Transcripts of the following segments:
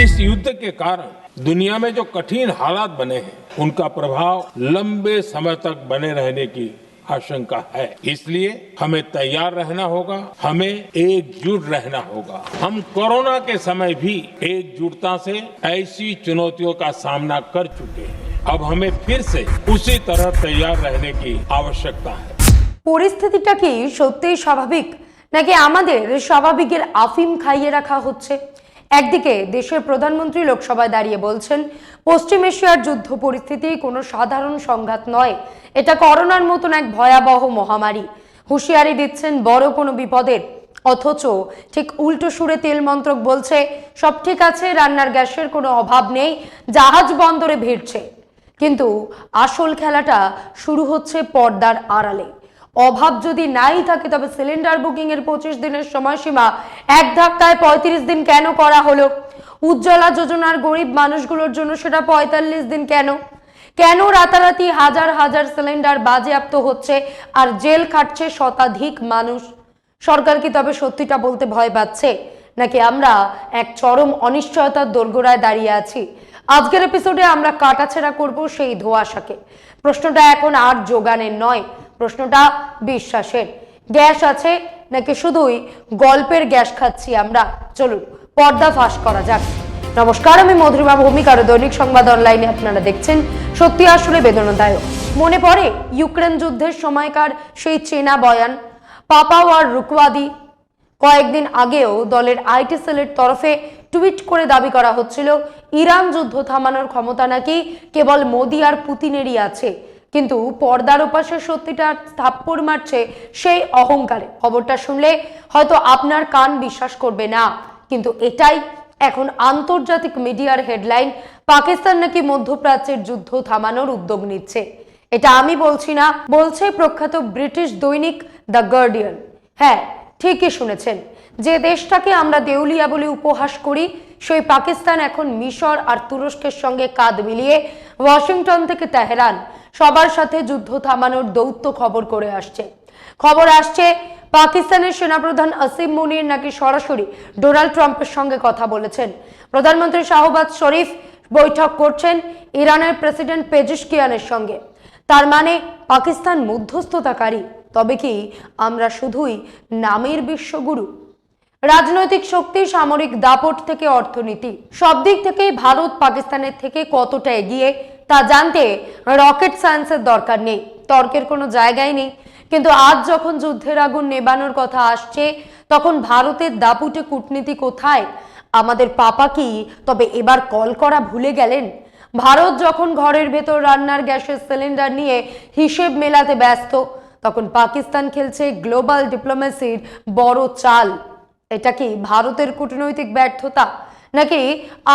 इस युद्ध के कारण दुनिया में जो कठिन हालात बने हैं उनका प्रभाव लंबे समय तक बने रहने की आशंका है। इसलिए हमें तैयार रहना होगा, हमें एकजुट रहना होगा। हम कोरोना के समय भी एकजुटता से ऐसी चुनौतियों का सामना कर चुके हैं। अब हमें फिर से उसी तरह तैयार रहने की आवश्यकता है। পরিস্থিতিটা কি সত্যিই স্বাভাবিক নাকি আমাদের স্বাভাবিকের আফিম খাইয়ে রাখা হচ্ছে? একদিকে দেশের প্রধানমন্ত্রী লোকসভায় দাঁড়িয়ে বলছেন পশ্চিম এশিয়ার যুদ্ধ পরিস্থিতি কোনো সাধারণ সংঘাত নয়, এটা করোনার মতন এক ভয়াবহ মহামারী। হুঁশিয়ারি দিচ্ছেন বড় কোনো বিপদের, অথচ ঠিক উল্টো সুরে তেল মন্ত্রক বলছে সব ঠিক আছে, রান্নার গ্যাসের কোনো অভাব নেই, জাহাজ বন্দরে ভিড়ছে। কিন্তু আসল খেলাটা শুরু হচ্ছে পর্দার আড়ালে। অভাব যদি নাই থাকে তবে সিলিন্ডার বুকিং এর 25 দিনের সময়সীমা এক ধাক্কায় 35 দিন কেন করা হলো? উজ্জ্বলা যোজনার গরিব মানুষগুলোর জন্য সেটা 45 দিন কেন? কেন রাতারাতি হাজার হাজার সিলিন্ডার বাজেয়াপ্ত হচ্ছে আর জেল খাটছে শতাধিক মানুষ? সরকার কি তবে সত্যিটা বলতে ভয় পাচ্ছে নাকি আমরা এক চরম অনিশ্চয়তার দোরগোড়ায় দাঁড়িয়ে আছি? আজকের এপিসোডে আমরা কাটাছেঁড়া করব সেই ধোঁয়াশাকে। প্রশ্নটা এখন আর যোগানের নয়, প্রশ্নটা বিশ্বাসের। গ্যাস আছে নাকি শুধুই গল্পের গ্যাস খাচ্ছি আমরা? চলুন পর্দা ফাঁস করা যাক। নমস্কার, আমি মধুরিমা ভৌমিক আর দৈনিক সংবাদ অনলাইনে আপনারা দেখছেন সত্যি আসলে বেদনাদায়ক। মনে পড়ে ইউক্রেন যুদ্ধের সময়কার সেই চেনা বয়ান পাপাওয়ার রুকওয়াদি? কয়েকদিন আগেও দলের আইটি সেলের তরফে টুইট করে দাবি করা হচ্ছিল ইরান যুদ্ধ থামানোর ক্ষমতা নাকি কেবল মোদি আর পুতিনেরই আছে। কিন্তু পর্দার ওপাশে সত্যিটা থাপ্পড় মারছে সেই অহংকারে। খবরটা শুনলে হয়তো আপনার কান বিশ্বাস করবে না, কিন্তু এটাই এখন আন্তর্জাতিক মিডিয়ার হেডলাইন। পাকিস্তান নাকি মধ্যপ্রাচ্যের যুদ্ধ থামানোর উদ্যোগ নিচ্ছে। এটা আমি বলছি না, বলছে প্রখ্যাত ব্রিটিশ দৈনিক দ্য গার্ডিয়ান। হ্যাঁ, ঠিকই শুনেছেন, যে দেশটাকে আমরা দেউলিয়া বলে উপহাস করি সেই পাকিস্তান এখন মিশর আর তুরস্কের সঙ্গে কাঁধ মিলিয়ে ওয়াশিংটন থেকে তেহরান সবার সাথে যুদ্ধ থামানোর দৌত্য খবর করে আসছে। খবর আসছে পাকিস্তানের সেনাপ্রধান আসিম মুনির নাকি সরাসরি ডোনাল্ড ট্রাম্পের সঙ্গে কথা বলেছেন। প্রধানমন্ত্রী শাহবাজ শরীফ বৈঠক করছেন ইরানের প্রেসিডেন্ট পেজিশকিয়ানের সঙ্গে। তার মানে পাকিস্তান মধ্যস্থতাকারী। তবে কি আমরা শুধুই নামের বিশ্বগুরু? রাজনৈতিক শক্তি, সামরিক দাপট থেকে অর্থনীতি, সব দিক থেকেই ভারত পাকিস্তানের থেকে কতটা এগিয়ে তা জানতে রকেট সায়েন্সের দরকার নেই, তর্কের কোনো জায়গায় নেই। কিন্তু আজ যখন যুদ্ধের আগুন নেবানোর কথা আসছে তখন ভারতের দাপুটে কূটনীতি কোথায়? আমাদের পাপা কি তবে এবার কল করা ভুলে গেলেন? ভারত যখন ঘরের ভেতর রান্নার গ্যাসের সিলিন্ডার নিয়ে হিসেব মেলাতে ব্যস্ত, তখন পাকিস্তান খেলছে গ্লোবাল ডিপ্লোমেসির বড় চাল। এটা কি ভারতের কূটনৈতিক ব্যর্থতা নাকি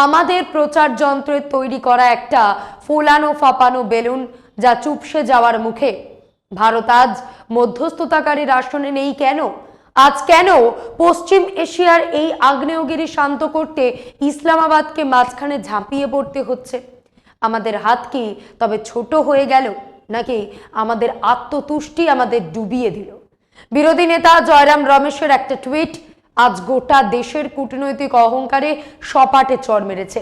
আমাদের প্রচার যন্ত্রের তৈরি করা একটা ফোলানো ফাপানো বেলুন যা চুপসে যাওয়ার মুখে? ভারত আজ মধ্যস্থতাকারীর আসনে নেই কেন? আজ কেন পশ্চিম এশিয়ার এই আগ্নেয়গিরি শান্ত করতে ইসলামাবাদকে মাঝখানে ঝাঁপিয়ে পড়তে হচ্ছে? আমাদের হাত কি তবে ছোট হয়ে গেল নাকি আমাদের আত্মতুষ্টি আমাদের ডুবিয়ে দিল? বিরোধী নেতা জয়রাম রমেশের একটা টুইট আজ গোটা দেশের কূটনৈতিক অহংকারে সপাটে চড় মেরেছে।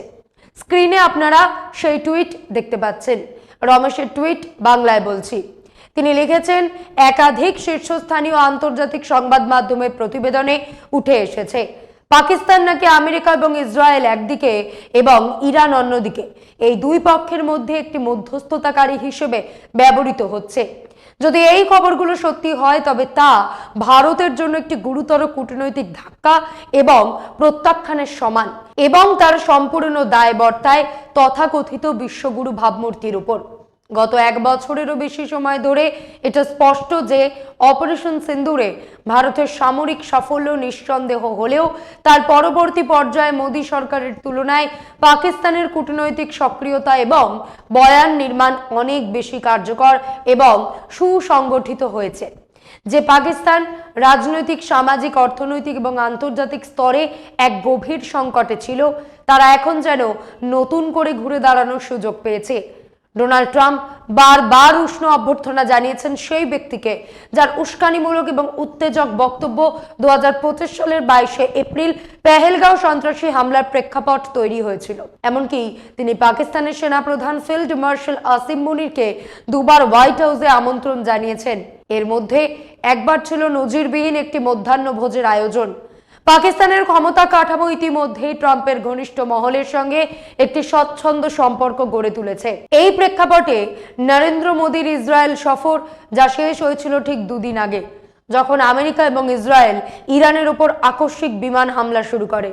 স্ক্রিনে আপনারা সেই টুইট দেখতে পাচ্ছেন। রমেশের টুইট বাংলায় বলছি। তিনি লিখেছেন, একাধিক শীর্ষস্থানীয় আন্তর্জাতিক সংবাদ মাধ্যমের প্রতিবেদনে উঠে এসেছে পাকিস্তান নাকি আমেরিকা এবং ইসরায়েল একদিকে এবং ইরান অন্যদিকে এই দুই পক্ষের মধ্যে একটি মধ্যস্থতাকারী হিসেবে ব্যবহৃত হচ্ছে। যদি এই খবরগুলো সত্যি হয় তবে তা ভারতের জন্য একটি গুরুতর কূটনৈতিক ধাক্কা এবং প্রত্যাখ্যানের সমান, এবং তার সম্পূর্ণ দায় বর্তায় তথাকথিত বিশ্বগুরু ভাবমূর্তির উপর। গত এক বছরেরও বেশি সময় ধরে এটা স্পষ্ট যে অপারেশন সিন্দুরে ভারতের সামরিক সাফল্য নিঃসন্দেহ হলেও তার পরবর্তী পর্যায়ে মোদী সরকারের তুলনায় পাকিস্তানের কূটনৈতিক সক্রিয়তা এবং বয়ান নির্মাণ অনেক বেশি কার্যকর এবং সুসংগঠিত হয়েছে। যে পাকিস্তান রাজনৈতিক, সামাজিক, অর্থনৈতিক এবং আন্তর্জাতিক স্তরে এক গভীর সংকটে ছিল, তারা এখন যেন নতুন করে ঘুরে দাঁড়ানোর সুযোগ পেয়েছে। ডোনাল্ড ট্রাম্প বারবার উষ্ণ অভ্যর্থনা জানিয়েছেন সেই ব্যক্তিকে যার উস্কানিমূলক এবং উত্তেজক বক্তব্য 2025 সালের 22শে এপ্রিল পেহেলগাঁও সন্ত্রাসী হামলার প্রেক্ষাপট তৈরি হয়েছিল। এমনকি তিনি পাকিস্তানের সেনাপ্রধান ফিল্ড মার্শাল আসিম মুনিরকে দুবার হোয়াইট হাউসে আমন্ত্রণ জানিয়েছেন। এর মধ্যে একবার ছিল নজিরবিহীন একটি মধ্যাহ্নভোজের আয়োজন। পাকিস্তানের ক্ষমতা কাঠামো ইতিমধ্যেই ট্রাম্পের ঘনিষ্ঠ মহলের সঙ্গে একটি স্বচ্ছন্দ সম্পর্ক গড়ে তুলেছে। এই প্রেক্ষাপটে নরেন্দ্র মোদীর ইসরায়েল সফর, যা শেষ হয়েছিল ঠিক দুদিন আগে, যখন আমেরিকা এবং ইসরায়েল ইরানের উপর আকস্মিক বিমান হামলা শুরু করে,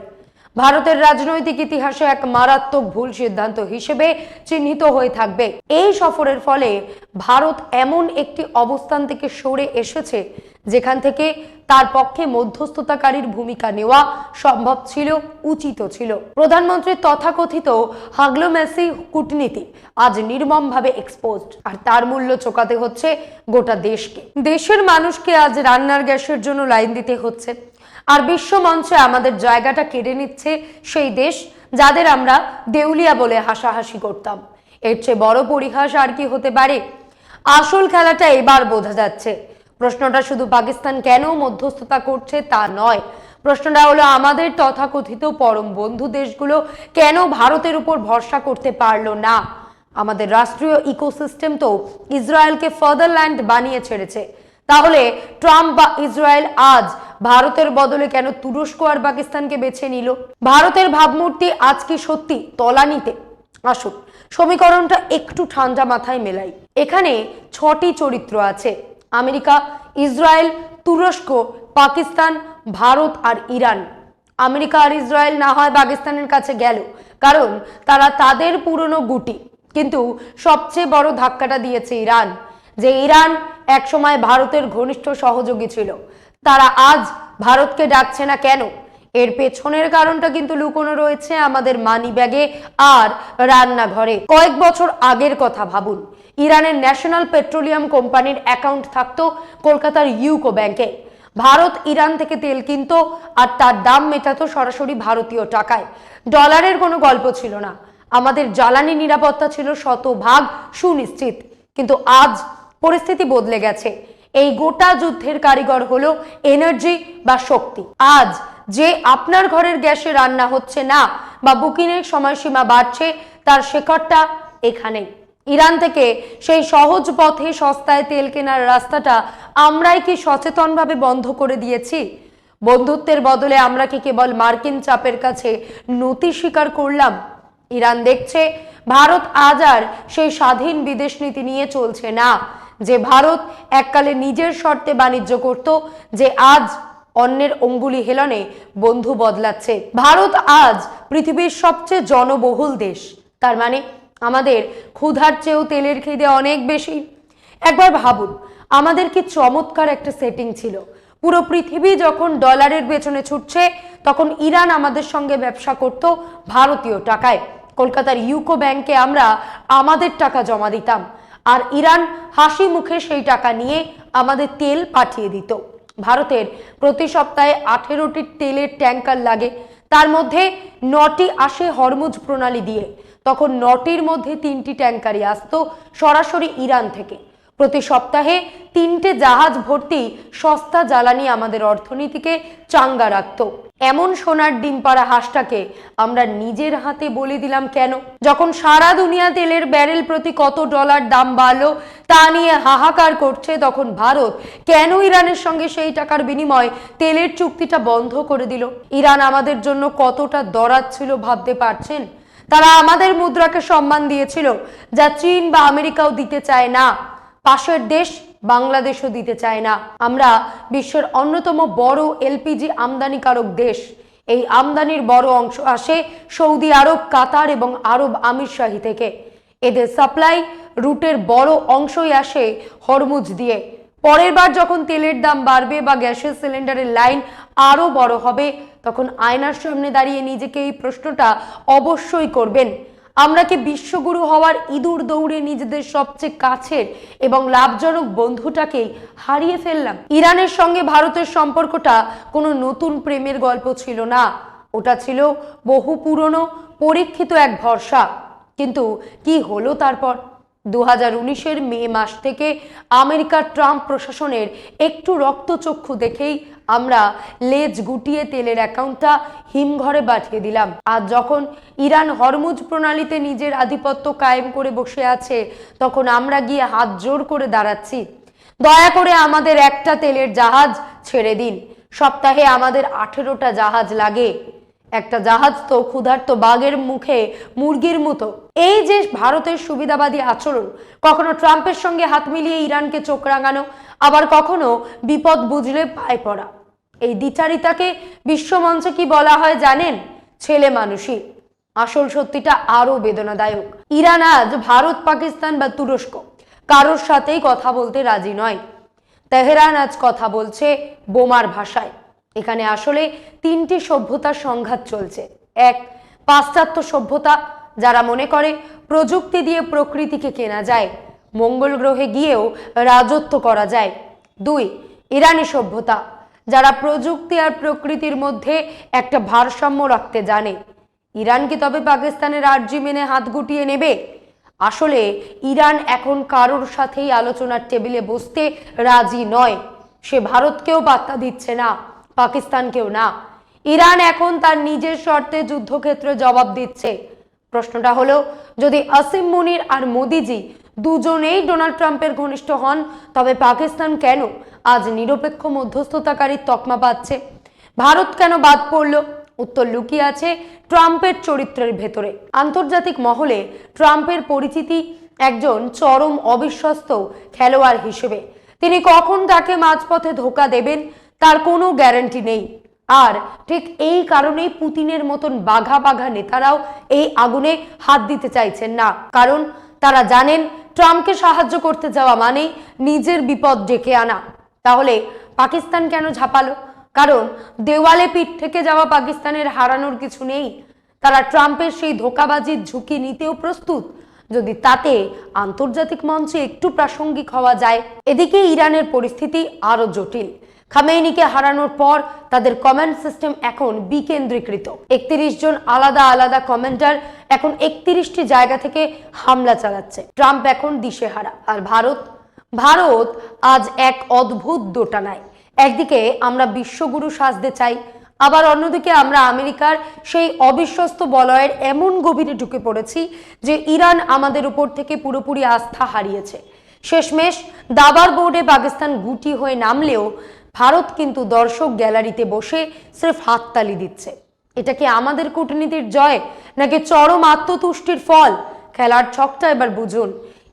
ভারতের রাজনৈতিক ইতিহাসে এক মারাত্মক ভুল সিদ্ধান্ত হিসেবে চিহ্নিত হয়ে থাকবে। এই সফরের ফলে ভারত এমন একটি অবস্থান থেকে সরে এসেছে যেখান থেকে তার পক্ষে মধ্যস্থতাকারীর ভূমিকা নেওয়া সম্ভব ছিল, উচিত ছিল। প্রধানমন্ত্রীর তথাকথিত হাগলোম্যাসি কূটনীতি আজ নির্মমভাবে এক্সপোজড, আর তার মূল্য চোকাতে হচ্ছে গোটা দেশকে। দেশের মানুষকে আজ রান্নার গ্যাসের জন্য লাইন দিতে হচ্ছে, আর বিশ্ব মঞ্চে আমাদের জায়গাটা কেড়ে নিচ্ছে সেই দেশ যাদের আমরা দেউলিয়া বলে হাসাহাসি করতাম। এর চেয়ে বড় পরিহাস আর কি হতে পারে? আসল খেলাটা এবার বোঝা যাচ্ছে। প্রশ্নটা শুধু পাকিস্তান কেন মধ্যস্থতা করছে তা নয়, প্রশ্নটা হলো আমাদের তথাকথিত পরম বন্ধু দেশগুলো কেন ভারতের উপর ভরসা করতে পারলো না। আমাদের রাষ্ট্রীয় ইকোসিস্টেম তো ইসরায়েলকে ফাদারল্যান্ড বানিয়ে ছেড়েছে, তাহলে ট্রাম্প বা ইসরায়েল আজ ভারতের বদলে কেন তুরস্ক আর পাকিস্তানকে বেছে নিল? ভারতের ভাবমূর্তি আজ কি সত্যি তলানিতে? আসুন সমীকরণটা একটু ঠান্ডা মাথায় মেলাই। এখানে 6টি চরিত্র আছে: আমেরিকা, ইসরায়েল, তুরস্ক, পাকিস্তান, ভারত আর ইরান। আমেরিকা আর ইসরায়েল না হয় পাকিস্তানের কাছে গেল, কারণ তারা তাদের পুরনো গুটি, কিন্তু সবচেয়ে বড় ধাক্কাটা দিয়েছে ইরান। যে ইরান একসময় ভারতের ঘনিষ্ঠ সহযোগী ছিল, তারা আজ ভারতকে ডাকছে না কেন? এর পেছনের কারণটা কিন্তু লুকোনো রয়েছে আমাদের মানি ব্যাগে আর রান্নাঘরে। কয়েক বছর আগের কথা ভাবুন, ইরানের ন্যাশনাল পেট্রোলিয়াম কোম্পানির অ্যাকাউন্ট থাকতো কলকাতার ইউকো ব্যাংকে। ভারত ইরান থেকে তেল কিনতো আর তার দাম মেটাতো সরাসরি ভারতীয় টাকায়। ডলারের কোনো গল্প ছিল না। আমাদের জ্বালানি নিরাপত্তা ছিল শতভাগ সুনিশ্চিত। কিন্তু আজ পরিস্থিতি বদলে গেছে। এই গোটা যুদ্ধের কারিগর হলো এনার্জি বা শক্তি। আজ যে আপনার ঘরের গ্যাসে রান্না হচ্ছে না বা বুকিংয়ের সময়সীমা বাড়ছে, তার শেকড়টা এখানে। ইরান থেকে সেই সহজ পথে সস্তায় তেল কেনার রাস্তাটা আমরাই কি সচেতনভাবে বন্ধ করে দিয়েছি? বন্ধুত্বের বদলে আমরা কি কেবল মার্কিন চাপের কাছে নতি স্বীকার করলাম? ইরান দেখছে ভারত আজ আর সেই স্বাধীন বিদেশ নীতি নিয়ে চলছে না, যে ভারত এককালে নিজের শর্তে বাণিজ্য করত, যে আজ অন্যের অঙ্গুলি হেলনে বন্ধু বদলাচ্ছে। ভারত আজ পৃথিবীর সবচেয়ে জনবহুল দেশ, তার মানে আমাদের ক্ষুধার চেয়েও তেলের খিদে অনেক বেশি। একবার ভাবুন, আমাদের কি চমৎকার একটা সেটিং ছিল। পুরো পৃথিবী যখন ডলারের পেছনে ছুটছে, তখন ইরান আমাদের সঙ্গে ব্যবসা করত ভারতীয় টাকায়। কলকাতার ইউকো ব্যাংকে আমরা আমাদের টাকা জমা দিতাম, আর ইরান হাসি মুখে সেই টাকা নিয়ে আমাদের তেল পাঠিয়ে দিত। ভারতের প্রতি সপ্তাহে 18টি তেলের ট্যাঙ্কার লাগে, তার মধ্যে 9টি আসে হরমুজ প্রণালী দিয়ে। তখন 9টির মধ্যে 3টি ট্যাঙ্কারই আসতো সরাসরি ইরান থেকে। প্রতি সপ্তাহে 3টে জাহাজ ভর্তি সস্তা জ্বালানি আমাদের অর্থনীতিকে চাঙ্গা রাখতো। এমন সোনার ডিম পাড়া হাঁসটাকে আমরা নিজের হাতে বলি দিলাম কেন? যখন সারা দুনিয়া তেলের ব্যারেল প্রতি কত ডলার দাম বাড়লো তা নিয়ে হাহাকার করছে, তখন ভারত কেন ইরানের সঙ্গে সেই টাকার বিনিময়ে তেলের চুক্তিটা বন্ধ করে দিল? ইরান আমাদের জন্য কতটা দরাজ ছিল ভাবতে পারছেন? তারা আমাদের মুদ্রাকে সম্মান দিয়েছিল, যা চীন বা আমেরিকাও দিতে চায় না। পাশের দেশ বাংলাদেশও দিতে চায় না। আমরা বিশ্বের অন্যতম বড় এলপিজি আমদানিকারক দেশ। এই আমদানির বড় অংশ আসে সৌদি আরব, কাতার এবং আরব আমিরশাহী থেকে। এদের সাপ্লাই রুটের বড় অংশই আসে হরমুজ দিয়ে। পরের বার যখন তেলের দাম বাড়বে বা গ্যাসের সিলিন্ডারের লাইন আরো বড় হবে, তখন আয়নার সামনে দাঁড়িয়ে নিজেকে এই প্রশ্নটা অবশ্যই করবেন, আমরা কি বিশ্বগুরু হওয়ার ইঁদুর দৌড়ে নিজেদের সবচেয়ে কাছের এবং লাভজনক বন্ধুটাকেই হারিয়ে ফেললাম? ইরানের সঙ্গে ভারতের সম্পর্কটা কোনো নতুন প্রেমের গল্প ছিল না, ওটা ছিল বহু পুরনো পরীক্ষিত এক ভরসা। কিন্তু কি হলো তারপর? 2019-এর মে মাস থেকে আমেরিকার ট্রাম্প প্রশাসনের একটু রক্তচক্ষু দেখেই আমরা লেজ গুটিয়ে তেলের অ্যাকাউন্টটা হিমঘরে পাঠিয়ে দিলাম। আর যখন ইরান হরমুজ প্রণালীতে নিজের আধিপত্য কায়েম করে বসে আছে, তখন আমরা গিয়ে হাত জোর করে দাঁড়াচ্ছি, দয়া করে আমাদের একটা তেলের জাহাজ ছেড়ে দিন। সপ্তাহে আমাদের 18টা জাহাজ লাগে। একটা জাহাজ তো ক্ষুধার্ত বাঘের মুখে মুরগির মতো। এই যে ভারতের সুবিধাবাদী আচরণ, কখনো ট্রাম্পের সঙ্গে হাত মিলিয়ে ইরানকে চোখ রাঙানো, আবার কখনো বিপদ বুঝলে পায়ে পড়া, এই দ্বিচারিতাকে বিশ্বমঞ্চে কি বলা হয় জানেন? ছেলে মানুষই। আসল সত্যিটা আরো বেদনাদায়ক। ইরান আজ ভারত, পাকিস্তান বা তুরস্ক কারোর সাথেই কথা বলতে রাজি নয়। তেহরান আজ কথা বলছে বোমার ভাষায়। এখানে আসলে তিনটি সভ্যতার সংঘাত চলছে। এক, পাশ্চাত্য সভ্যতা, যারা মনে করে প্রযুক্তি দিয়ে প্রকৃতিকে কেনা যায়, মঙ্গল গ্রহে গিয়েও রাজত্ব করা যায়। দুই, ইরানি সভ্যতা, যারা প্রযুক্তি আর প্রকৃতির মধ্যে একটা ভারসাম্য রাখতে জানে। ইরান কি তবে পাকিস্তানের আর্জি মেনে হাত গুটিয়ে নেবে? আসলে ইরান এখন কারোর সাথেই আলোচনার টেবিলে বসতে রাজি নয়। সে ভারতকেও পাত্তা দিচ্ছে না, পাকিস্তানকেও না। ইরান এখন তার নিজের শর্তে যুদ্ধক্ষেত্রে জবাব দিচ্ছে। প্রশ্নটা হলো, যদি আসিম মুনির আর মোদিজি দুজনেই ডোনাল্ড ট্রাম্পের ঘনিষ্ঠ হন, তবে পাকিস্তান কেন আজ নিরপেক্ষ মধ্যস্থতাকারীর তকমা পাচ্ছে? ভারত কেন বাদ পড়ল? উত্তর লুকিয়ে আছে ট্রাম্পের চরিত্রের ভেতরে। আন্তর্জাতিক মহলে ট্রাম্পের পরিচিতি একজন চরম অবিশ্বস্ত খেলোয়াড় হিসেবে। তিনি কখন তাকে মাঝপথে ধোকা দেবেন তার কোনো গ্যারান্টি নেই। আর ঠিক এই কারণেই পুতিনের মতন বাঘা বাঘা নেতারাও এই আগুনে হাত দিতে চাইছেন না, কারণ তারা জানেন ট্রাম্পকে সাহায্য করতে যাওয়া মানে নিজের বিপদ ডেকে আনা। তাহলে পাকিস্তান কেন ঝাঁপালো? কারণ দেওয়ালে পিঠ থেকে যাওয়া পাকিস্তানের হারানোর কিছু নেই। তারা ট্রাম্পের সেই ধোঁকাবাজির ঝুঁকি নিতেও প্রস্তুত, যদি তাতে আন্তর্জাতিক মঞ্চে একটু প্রাসঙ্গিক হওয়া যায়। এদিকে ইরানের পরিস্থিতি আরো জটিল। খামেইনিকে হারানোর পর তাদের কমান্ড সিস্টেম এখন বিকেন্দ্রীকৃত। 31 জন আলাদা আলাদা কমান্ডার এখন 31টি জায়গা থেকে হামলা চালাচ্ছে। ট্রাম্প এখন দিশেহারা। আর ভারত আজ এক অদ্ভুত দোটানায়। একদিকে আমরা বিশ্বগুরু সাজতে চাই, আবার অন্যদিকে আমরা আমেরিকার সেই অবিশ্বস্ত বলয়ের এমন গভীরে ঢুকে পড়েছি যে ইরান আমাদের উপর থেকে পুরোপুরি আস্থা হারিয়েছে। শেষমেশ দাবার বোর্ডে পাকিস্তান গুটি হয়ে নামলেও ভারত কিন্তু দর্শক গ্যালারিতে বসে স্রেফ হাততালি দিচ্ছে। এটা কি আমাদের কূটনীতির জয়, নাকি চরম আত্মতুষ্টির ফল? খেলার ছকটা এবার বুঝুন।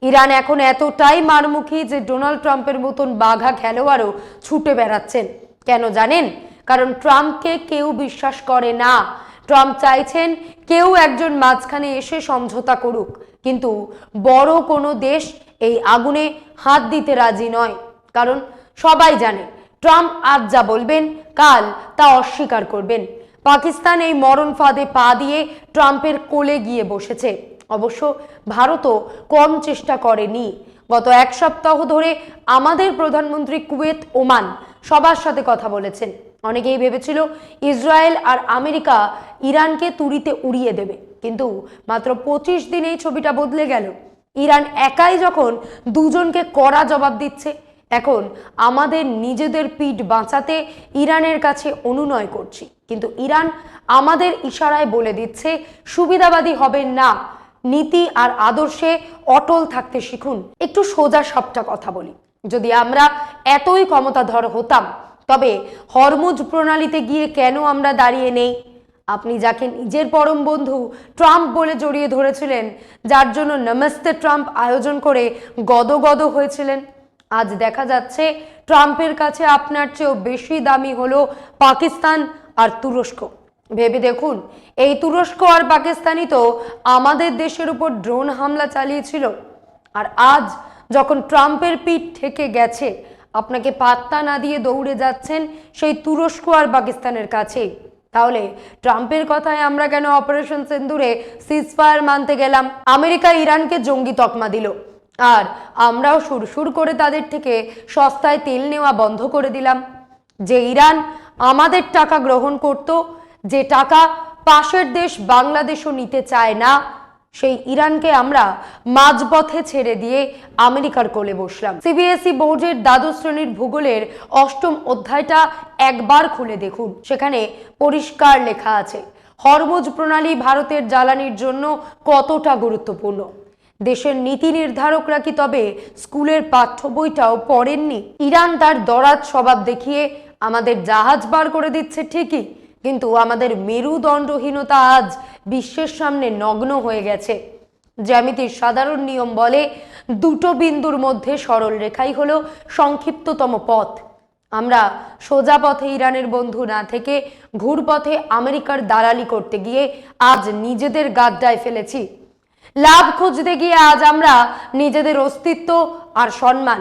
ইরান এখন এতটাই মারমুখী যে ডোনাল্ড ট্রাম্পের মতন বাঘা খেলোয়াড়ও ছুটে বেড়াচ্ছেন। কেন জানেন? কারণ ট্রাম্পকে কেউ বিশ্বাস করে না। ট্রাম্প চাইছেন কেউ একজন মাঝখানে এসে সমঝোতা করুক, কিন্তু বড় কোনো দেশ এই আগুনে হাত দিতে রাজি নয়। কারণ সবাই জানে ট্রাম্প আজ যা বলবেন কাল তা অস্বীকার করবেন। পাকিস্তান এই মরণ ফাঁদে পা দিয়ে ট্রাম্পের কোলে গিয়ে বসেছে। অবশ্য ভারতও কম চেষ্টা করেনি। গত এক সপ্তাহ ধরে আমাদের প্রধানমন্ত্রী কুয়েত, ওমান সবার সাথে কথা বলেছেন। অনেকেই ভেবেছিল ইসরায়েল আর আমেরিকা ইরানকে তুড়িতে উড়িয়ে দেবে, কিন্তু মাত্র 25 দিনেই ছবিটা বদলে গেল। ইরান একাই যখন দুজনকে কড়া জবাব দিচ্ছে, এখন আমাদের নিজেদের পিঠ বাঁচাতে ইরানের কাছে অনুনয় করছি। কিন্তু ইরান আমাদের ইশারায় বলে দিচ্ছে সুবিধাবাদী হবেন না, নীতি আর আদর্শে অটল থাকতে শিখুন। একটু সোজা সাপটা কথা বলি, যদি আমরা এতই ক্ষমতাধর হতাম তবে হরমুজ প্রণালীতে গিয়ে কেন আমরা দাঁড়িয়ে নেই? আপনি যাকে নিজের পরম বন্ধু ট্রাম্প বলে জড়িয়ে ধরেছিলেন, যার জন্য নমস্তে ট্রাম্প আয়োজন করে গদগদ হয়েছিলেন, আজ দেখা যাচ্ছে ট্রাম্পের কাছে আপনার চেয়েও বেশি দামি হলো পাকিস্তান আর তুরস্ক। ভেবে দেখুন, এই তুরস্ক আর পাকিস্তানই তো আমাদের দেশের উপর ড্রোন হামলা চালিয়েছিল। আর আজ যখন ট্রাম্পের পিঠ থেকে গেছে, আপনাকে পাত্তা না দিয়ে দৌড়ে যাচ্ছেন সেই তুরস্ক আর পাকিস্তানের কাছে। তাহলে ট্রাম্পের কথায় আমরা কেন অপারেশন সিন্দুরে সিজফায়ার মানতে গেলাম? আমেরিকা ইরানকে জঙ্গি তকমা দিল, আর আমরাও সুরসুর করে তাদের থেকে সস্তায় তেল নেওয়া বন্ধ করে দিলাম। যে ইরান আমাদের টাকা গ্রহণ করত, যে টাকা পাশের দেশ বাংলাদেশও নিতে চায় না, সেই ইরানকে আমরা মাঝপথে ছেড়ে দিয়ে আমেরিকার কোলে বসলাম। সিবিএসই বোর্ডের দ্বাদশ শ্রেণীর ভূগোলের ৮ম অধ্যায়টা একবার খুলে দেখুন, সেখানে পরিষ্কার লেখা আছে হরমুজ প্রণালী ভারতের জ্বালানির জন্য কতটা গুরুত্বপূর্ণ। দেশের নীতি নির্ধারকরা কি তবে স্কুলের পাঠ্য বইটাও পড়েননি? ইরান তার দরাজ স্বভাব দেখিয়ে আমাদের জাহাজ বার করে দিচ্ছে ঠিকই, কিন্তু আমাদের মেরুদণ্ডহীনতা আজ বিশ্বের সামনে নগ্ন হয়ে গেছে। জ্যামিতির সাধারণ নিয়ম বলে দুটো বিন্দুর মধ্যে সরল রেখাই হলো সংক্ষিপ্ততম পথ। আমরা সোজা পথে ইরানের বন্ধু না থেকে ঘুরপথে আমেরিকার দালালি করতে গিয়ে আজ নিজেদের গাড্ডায় ফেলেছি। লাভ খুঁজতে গিয়ে আজ আমরা নিজেদের অস্তিত্ব আর সম্মান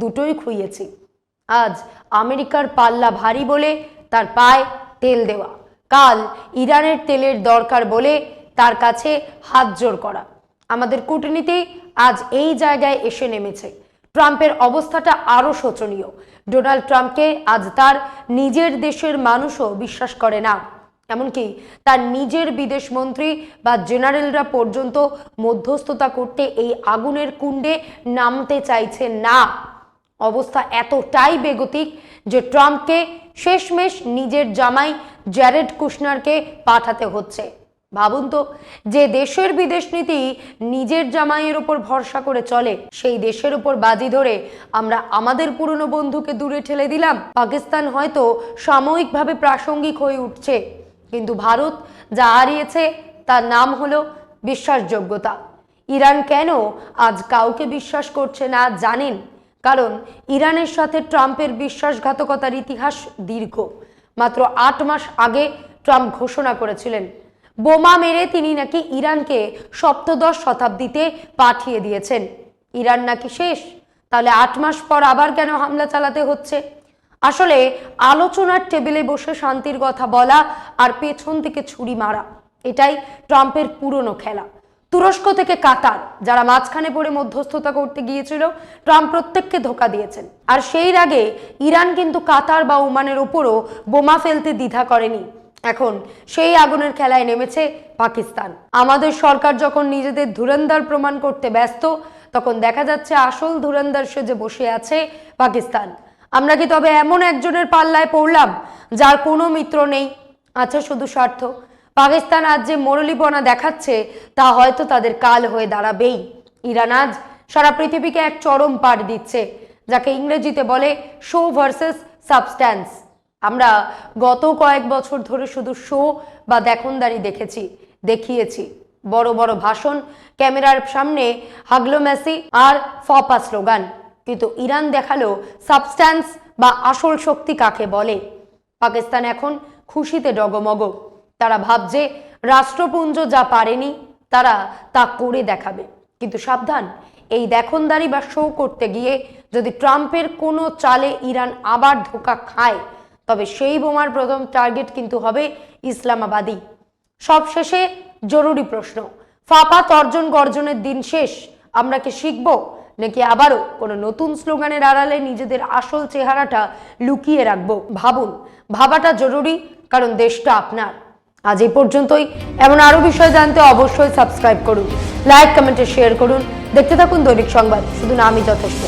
দুটোই খুইয়েছি। আজ আমেরিকার পাল্লা ভারী বলে তার পায়ে তেল দেওয়া, কাল ইরানের তেলের দরকার বলে তার কাছে হাত জোর করা। আমাদের কূটনীতি আজ এই জায়গায় এসে নেমেছে। ট্রাম্পের অবস্থাটা আরো শোচনীয়। ডোনাল্ড ট্রাম্পকে আজ তার নিজের দেশের মানুষও বিশ্বাস করে না, এমনকি তার নিজের বিদেশ মন্ত্রী বা জেনারেলরা পর্যন্ত মধ্যস্থতা করতে এই আগুনের কুণ্ডে নামতে চাইছে না। অবস্থা এতটাই বেগতিক যে ট্রাম্পকে শেষমেশ নিজের জামাই জ্যারেড কুশনারকে পাঠাতে হচ্ছে। ভাবুন তো, যে দেশের বিদেশ নীতি নিজের জামাইয়ের উপর ভরসা করে চলে, সেই দেশের উপর বাজি ধরে আমরা আমাদের পুরনো বন্ধুকে দূরে ঠেলে দিলাম। পাকিস্তান হয়তো সাময়িকভাবে প্রাসঙ্গিক হয়ে উঠছে, কিন্তু ভারত যা হারিয়েছে তার নাম হলো বিশ্বাসযোগ্যতা। ইরান কেন আজ কাউকে বিশ্বাস করছে না জানেন? কারণ ইরানের সাথে ট্রাম্পের বিশ্বাসঘাতকতার ইতিহাস দীর্ঘ। মাত্র ৮ মাস আগে ট্রাম্প ঘোষণা করেছিলেন বোমা মেরে তিনি নাকি ইরানকে সপ্তদশ শতাব্দীতে পাঠিয়ে দিয়েছেন। ইরান নাকি শেষ, তাহলে ৮ মাস পর আবার কেন হামলা চালাতে হচ্ছে? আসলে আলোচনার টেবিলে বসে শান্তির কথা বলা আর পেছন থেকে ছুরি মারা, এটাই ট্রাম্পের পুরনো খেলা। তুরস্ক থেকে কাতার যারা মাঝখানে পড়ে মধ্যস্থতা করতে গিয়েছিল, ট্রাম্প প্রত্যেককে ধোঁকা দিয়েছেন। আর সেই আগে ইরান কিন্তু কাতার বা ওমানের উপরও বোমা ফেলতে দ্বিধা করেনি। এখন সেই আগুনের খেলায় নেমেছে পাকিস্তান। আমাদের সরকার যখন নিজেদের ধুরন্ধর প্রমাণ করতে ব্যস্ত, তখন দেখা যাচ্ছে আসল ধুরন্ধর সেজে বসে আছে পাকিস্তান। আমরা কি তবে এমন একজনের পাল্লায় পড়লাম যার কোনো মিত্র নেই, আছে শুধু স্বার্থ? পাকিস্তান আজ যে মরলিপনা দেখাচ্ছে তা হয়তো তাদের কাল হয়ে দাঁড়াবেই। ইরান আজ সারা পৃথিবীকে এক চরম পাঠ দিচ্ছে, যাকে ইংরেজিতে বলে শো ভার্সেস সাবস্ট্যান্স। আমরা গত কয়েক বছর ধরে শুধু শো বা দেখনদারি দেখিয়েছি, বড় বড় ভাষণ, ক্যামেরার সামনে হাগলোম্যাসি আর ফপা স্লোগান, কিন্তু ইরান দেখালো সাবস্ট্যান্স বা আসল শক্তি কাকে বলে। পাকিস্তান এখন খুশিতে ডগমগ। তারা ভাবছে রাষ্ট্রপুঞ্জ যা পারেনি তারা তা করে দেখাবে। কিন্তু সাবধান, এই দেখনদারি বা শো করতে গিয়ে যদি ট্রাম্পের কোনো চালে ইরান আবার ধোঁকা খায়, তবে সেই বোমার প্রথম টার্গেট কিন্তু হবে ইসলামাবাদী। সবশেষে জরুরি প্রশ্ন, ফাপা তর্জন গর্জনের দিন শেষ, আমরা কি শিখবো নাকি আবারও কোনো নতুন স্লোগানের আড়ালে নিজেদের আসল চেহারাটা লুকিয়ে রাখবো? ভাবুন, ভাবাটা জরুরি, কারণ দেশটা আপনার। আজ এই পর্যন্তই। এমন আরো বিষয় জানতে অবশ্যই সাবস্ক্রাইব করুন, লাইক কমেন্টে শেয়ার করুন। দেখতে থাকুন দৈনিক সংবাদ, শুধু নামই যথেষ্ট।